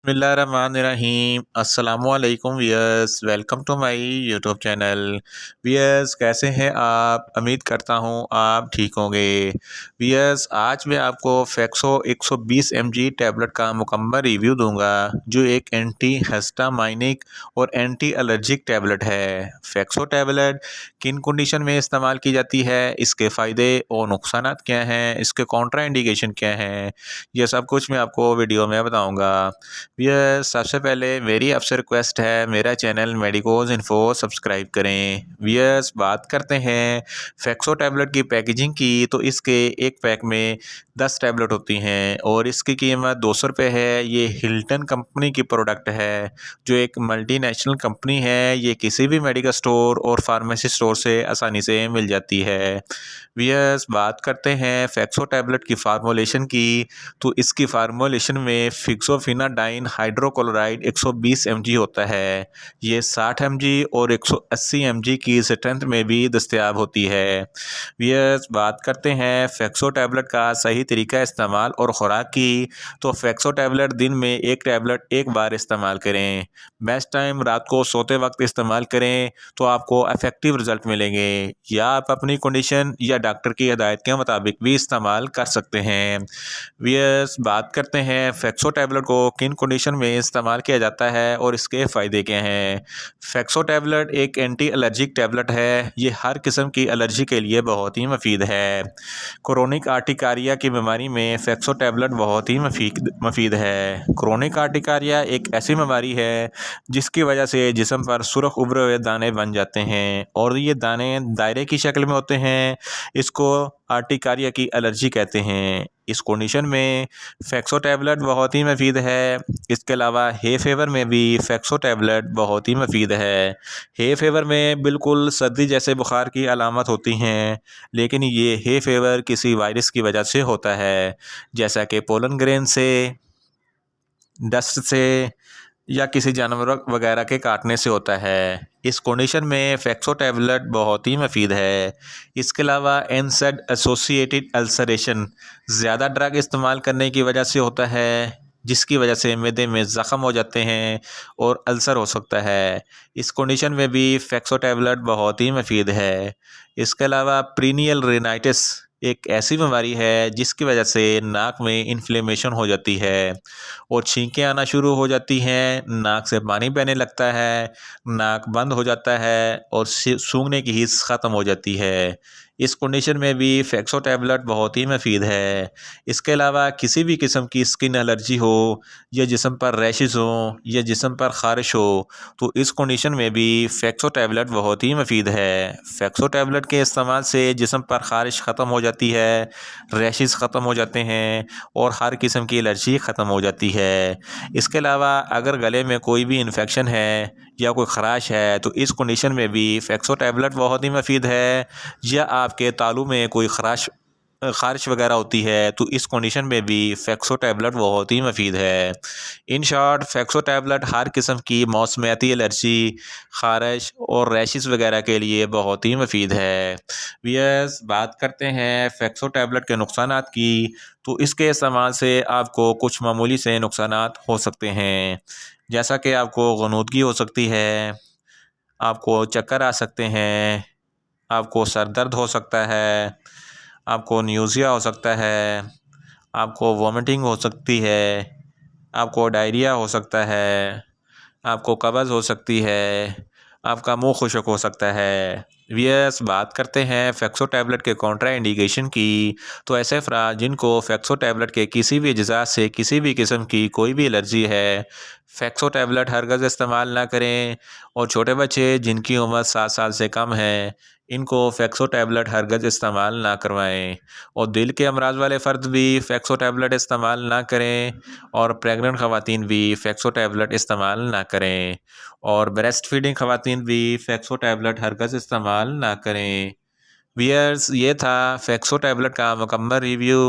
बिस्मिल्लाहिर्रहमानिर्रहीम अस्सलामुअलैकुम viewers, welcome to my YouTube channel. Viewers, कैसे हैं आप? उम्मीद करता हूं आप ठीक होंगे। वियर्स, आज मैं आपको फेक्सो 120 mg टैबलेट का मुकम्मल रिव्यू दूंगा, जो एक एंटी हिस्टामाइनिक और एंटी एलर्जिक टैबलेट है। फेक्सो टैबलेट किन कंडीशन में इस्तेमाल की जाती है, इसके फ़ायदे और नुकसान क्या हैं, इसके कॉन्ट्रा इंडिकेशन क्या हैं, ये सब कुछ मैं आपको वीडियो में बताऊँगा। भैया, सबसे पहले मेरी आपसे रिक्वेस्ट है, मेरा चैनल मेडिकोज इन्फो सब्सक्राइब करें। व्यूअर्स, बात करते हैं फेक्सो टैबलेट की पैकेजिंग की। तो इसके एक पैक में 10 टैबलेट होती हैं और इसकी कीमत 200 रुपये है। ये हिल्टन कंपनी की प्रोडक्ट है, जो एक मल्टीनेशनल कंपनी है। ये किसी भी मेडिकल स्टोर और फार्मेसी स्टोर से आसानी से मिल जाती है। व्यूअर्स, बात करते हैं फेक्सो टैबलेट की फार्मूलेशन की। तो इसकी फार्मूलेशन में फिक्सोफिनाडाइन हाइड्रोक्लोराइड 120 mg होता है। ये 60 mg और 180 mg की स्ट्रेंथ में भी दस्तयाब होती है। व्यूअर्स, बात करते हैं फेक्सो टैबलेट का सही तरीका इस्तेमाल और खुराक की। तो फेक्सो टैबलेट दिन में एक टैबलेट एक बार इस्तेमाल करें। बेस्ट टाइम रात को सोते वक्त इस्तेमाल करें, तो आपको इफेक्टिव रिजल्ट मिलेंगे। या आप अपनी कंडीशन या डॉक्टर की हिदायत के मुताबिक भी इस्तेमाल कर सकते हैं। व्यूअर्स, बात करते हैं फेक्सो टैबलेट को किन कंडीशन में इस्तेमाल किया जाता है और इसके फ़ायदे क्या हैं। फेक्सो टैबलेट एक एंटी एलर्जिक टैबलेट है। ये हर किस्म की एलर्जी के लिए बहुत ही मुफीद है। क्रोनिक आर्टिकारिया की बीमारी में फेक्सो टैबलेट बहुत ही मुफीद है। क्रोनिक आर्टिकारिया एक ऐसी बीमारी है जिसकी वजह से जिस्म पर सुर्ख उभरे हुए दाने बन जाते हैं और ये दाने दायरे की शक्ल में होते हैं। इसको आर्टिकारिया की एलर्जी कहते हैं। इस कंडीशन में फेक्सो टैबलेट बहुत ही मुफीद है। इसके अलावा हे फेवर में भी फेक्सो टैबलेट बहुत ही मुफीद है। हे फेवर में बिल्कुल सर्दी जैसे बुखार की अलामत होती हैं, लेकिन ये हे फेवर किसी वायरस की वजह से होता है, जैसा कि पोलन ग्रेन से, डस्ट से या किसी जानवर वगैरह के काटने से होता है। इस कंडीशन में फेक्सो टैबलेट बहुत ही मुफीद है। इसके अलावा एनसेड एसोसिएटेड अल्सरेशन ज़्यादा ड्रग इस्तेमाल करने की वजह से होता है, जिसकी वजह से मैदे में ज़ख़म हो जाते हैं और अल्सर हो सकता है। इस कंडीशन में भी फेक्सो टैबलेट बहुत ही मुफीद है। इसके अलावा प्रीनियल रेनाइटिस एक ऐसी बीमारी है जिसकी वजह से नाक में इन्फ्लेमेशन हो जाती है और छींकें आना शुरू हो जाती हैं, नाक से पानी बहने लगता है, नाक बंद हो जाता है और सूंघने की हिस्स ख़त्म हो जाती है। इस कंडीशन में भी फेक्सो टैबलेट बहुत ही मुफीद है। इसके अलावा किसी भी किस्म की स्किन एलर्जी हो या जिस्म पर रैशेस हो या जिस्म पर ख़ारिश हो, तो इस कंडीशन में भी फेक्सो टैबलेट बहुत ही मुफीद है। फेक्सो टैबलेट के इस्तेमाल से जिस्म पर ख़ारिश ख़त्म हो जाती है, रैशेस ख़त्म हो जाते हैं और हर किस्म की एलर्जी ख़त्म हो जाती है। इसके अलावा अगर गले में कोई भी इन्फेक्शन है या कोई ख़राश है, तो इस कंडीशन में भी फेक्सो टैबलेट बहुत ही मुफीद है। या आपके तालू में कोई ख़ारिश वगैरह होती है, तो इस कंडीशन में भी फेक्सो टैबलेट बहुत ही मुफीद है। इन शॉर्ट, फेक्सो टैबलेट हर किस्म की मौसमियाती एलर्जी, ख़ारिश और रैशेस वगैरह के लिए बहुत ही मुफीद है। वियर्स, बात करते हैं फेक्सो टैबलेट के नुकसानात की। तो इसके इस्तेमाल से आपको कुछ मामूली से नुकसानात हो सकते हैं, जैसा कि आपको ग़नूदगी हो सकती है, आपको चक्कर आ सकते हैं, आपको सर दर्द हो सकता है, आपको न्यूज़िया हो सकता है, आपको वॉमिटिंग हो सकती है, आपको डायरिया हो सकता है, आपको कब्ज़ हो सकती है, आपका मुंह खुश्क हो सकता है। वियर्स, बात करते हैं फेक्सो टैबलेट के कॉन्ट्रा इंडिकेशन की। तो ऐसे अफराद जिनको फेक्सो टैबलेट के किसी भी अज्जा से किसी भी किस्म की कोई भी एलर्जी है, फेक्सो टैबलेट हरगज़ इस्तेमाल ना करें। और छोटे बच्चे जिनकी उम्र 7 साल से कम है, इनको फेक्सो टैबलेट हरगज़ इस्तेमाल ना करवाएं। और दिल के अमराज वाले फ़र्द भी फेक्सो टैबलेट इस्तेमाल ना करें और प्रेग्नेंट ख़वातीन भी फेक्सो टैबलेट इस्तेमाल ना करें और ब्रेस्ट फीडिंग ख़वातीन भी फेक्सो टैबलेट हरगज़ इस्तेमाल ना करें। वियर्स, ये था फेक्सो टैबलेट का मुकम्मल रिव्यू।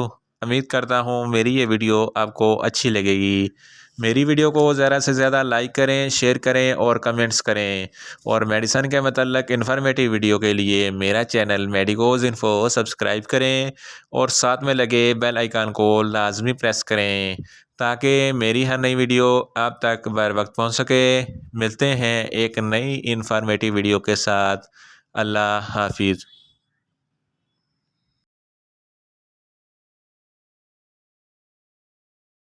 उम्मीद करता हूँ मेरी ये वीडियो आपको अच्छी लगेगी। मेरी वीडियो को ज़्यादा से ज़्यादा लाइक करें, शेयर करें और कमेंट्स करें। और मेडिसन के मतलब इन्फॉर्मेटिव वीडियो के लिए मेरा चैनल मेडिकोज इन्फो सब्सक्राइब करें और साथ में लगे बेल आइकन को लाजमी प्रेस करें ताकि मेरी हर नई वीडियो आप तक बर वक्त पहुँच सके। मिलते हैं एक नई इन्फॉर्मेटिव वीडियो के साथ। अल्लाह हाफिज़।